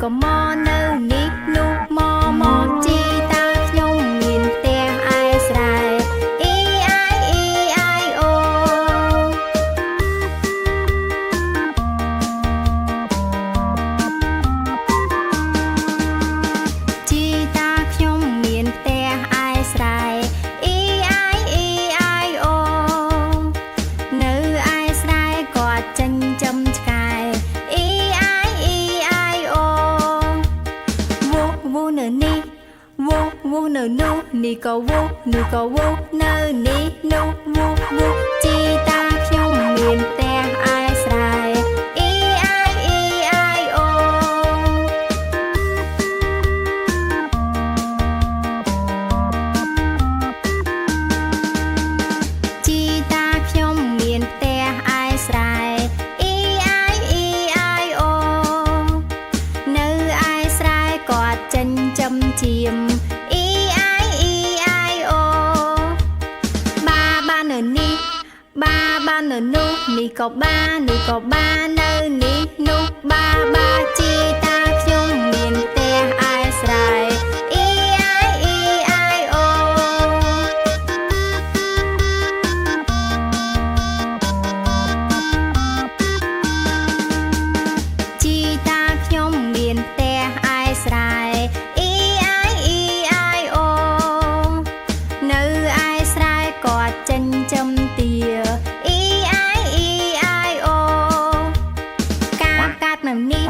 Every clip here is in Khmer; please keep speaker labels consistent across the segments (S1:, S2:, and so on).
S1: ក៏មកនៅនេះនោះមកជីតាខ្ញុំមានផ្ទះឯស្រែអ៊ីអាយអូជីតាខ្ញុំមានផ្ទះឯស្រែអ៊ីអាយអូនៅឯស្រែគាត់ចិញ្ចឹមឆ្កែអ៊ីអាយអូវូនៅនេះវូនៅនោះនេះក៏វូនោះក៏វូនៅនេះនោះវូជីតាខ្ញុំមានផ្ទះឯស្រែអ៊ីអាយអូជីតាខ្ញុំមានផ្ទះឯស្រែអ៊ីអាយអូនៅឯស្រែគាត់ចិញ្ចឹមជៀមអ៊ីអាយអូបានៅនេះបានៅនោះនេះក៏បានោះក៏បានៅនេះនោះបាជីតាខ្ញុំមានផ្ទះឯស្រែអ៊ីអាយអូជីតាខ្ញុំមានផ្ទះឯស្រែអ៊ីអាយអូនៅឯស្រែគាត់ចិញ្ចឹមទាអ៊ីអាយអូកាប់នៅនេះ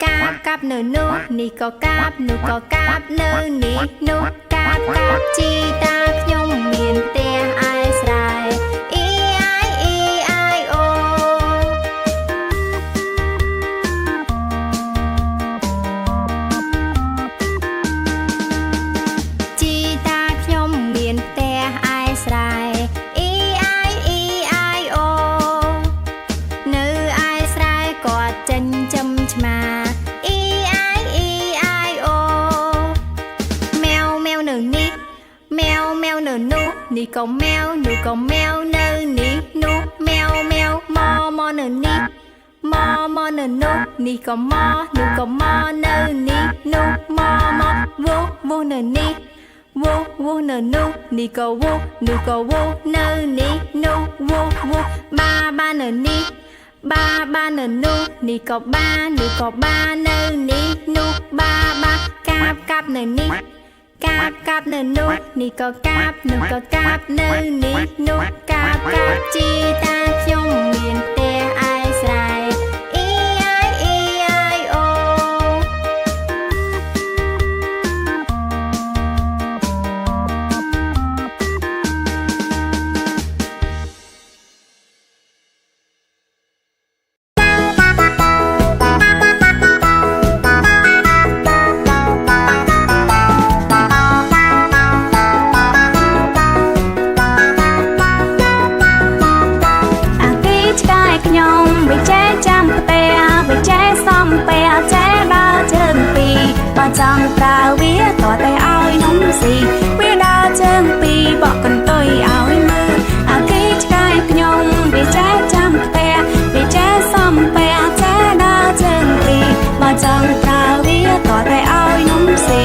S1: កាប់នៅនោះនេះក៏កាប់នោះក៏កាប់នៅនេះនោះកាប់ជីតាខ្ញុំមានផ្ទះឯស្រែអ៊ីអាយអូជីតាខ្ញុំមានផ្ទះឯស្រែអ៊ីអាយអូនៅឯស្រែគាត់ចិញ្ចឹមឆ្មាអ៊ីអាយអូแมวនៅនេះแมวនៅនោះនេះក៏แมวនោះក៏แมวនៅនេះនោះแมวមកនៅនេះមកនៅនោះនេះក៏មកនោះក៏មកនៅនេះនោះមកវូនៅនេះវូនៅនោះនេះក៏វូនោះក៏វូនៅនេះនោះវូបានៅនេះបានៅនោះនេះក៏បានោះក៏បានៅនេះនោះបាកាប់នៅនេះកាប់នៅនោះនេះក៏កាប់នោះក៏កាប់នៅនេះនោះកាប់ជីតាខ្ញុំមានផ្ទះឯស្រែអ៊ីអាយអូខ្ញុំវាចេះចាំផ្ទះវាចេះសំពះចេះដើរជើងពីរបើចង់ប្រើវាតតែឲ្យនំស៊ីវាដើរជើងពីរបកកន្ទុយឲ្យមើលអាគីឆ្កែខ្ញុំវាចេះចាំផ្ទះវាចេះសំពះចេះដើរជើងពីរបើចង់ប្រើវាតតែឲ្យនំស៊ី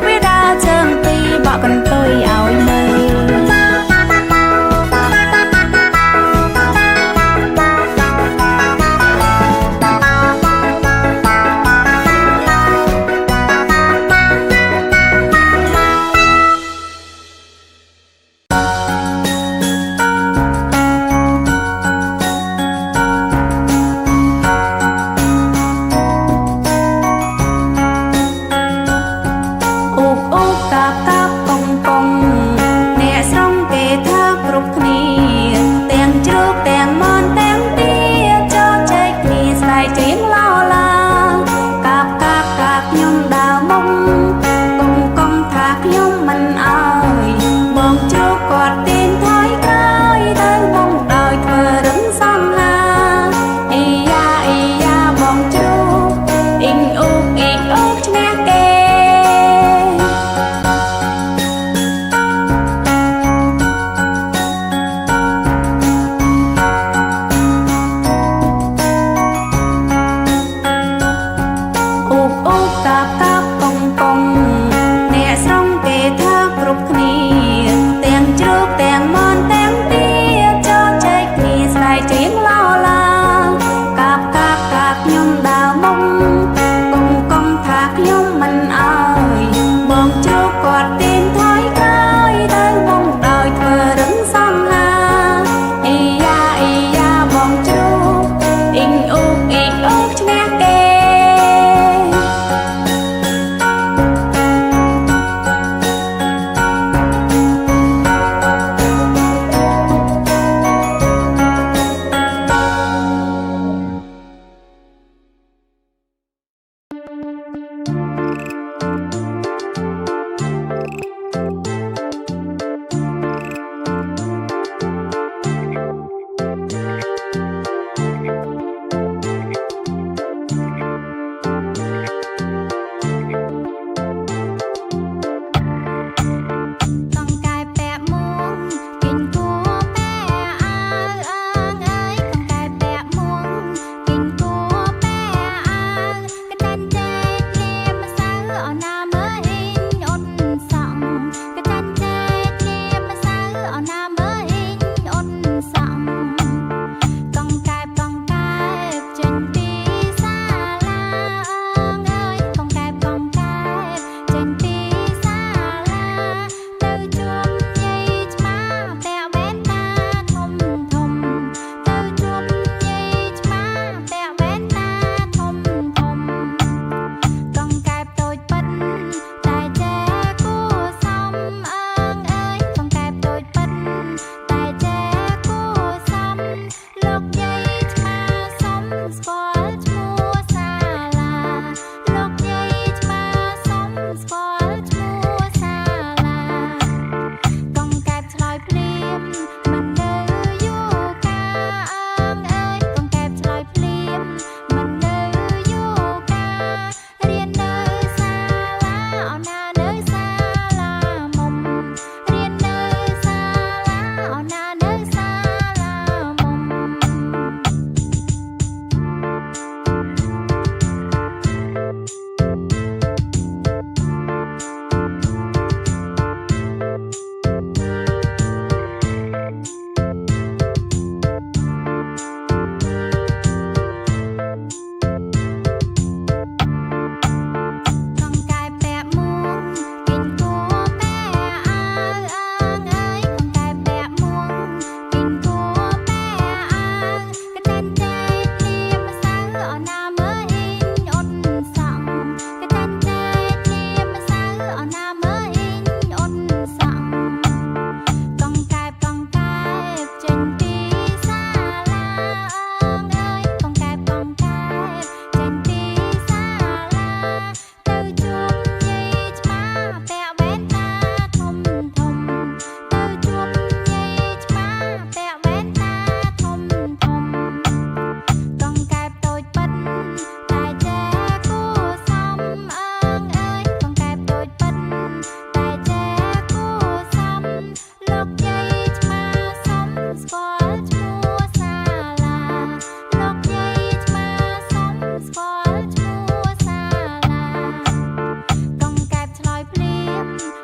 S1: វាដើរជើងពីរបកកន្ទុយឲ្យមើល ប់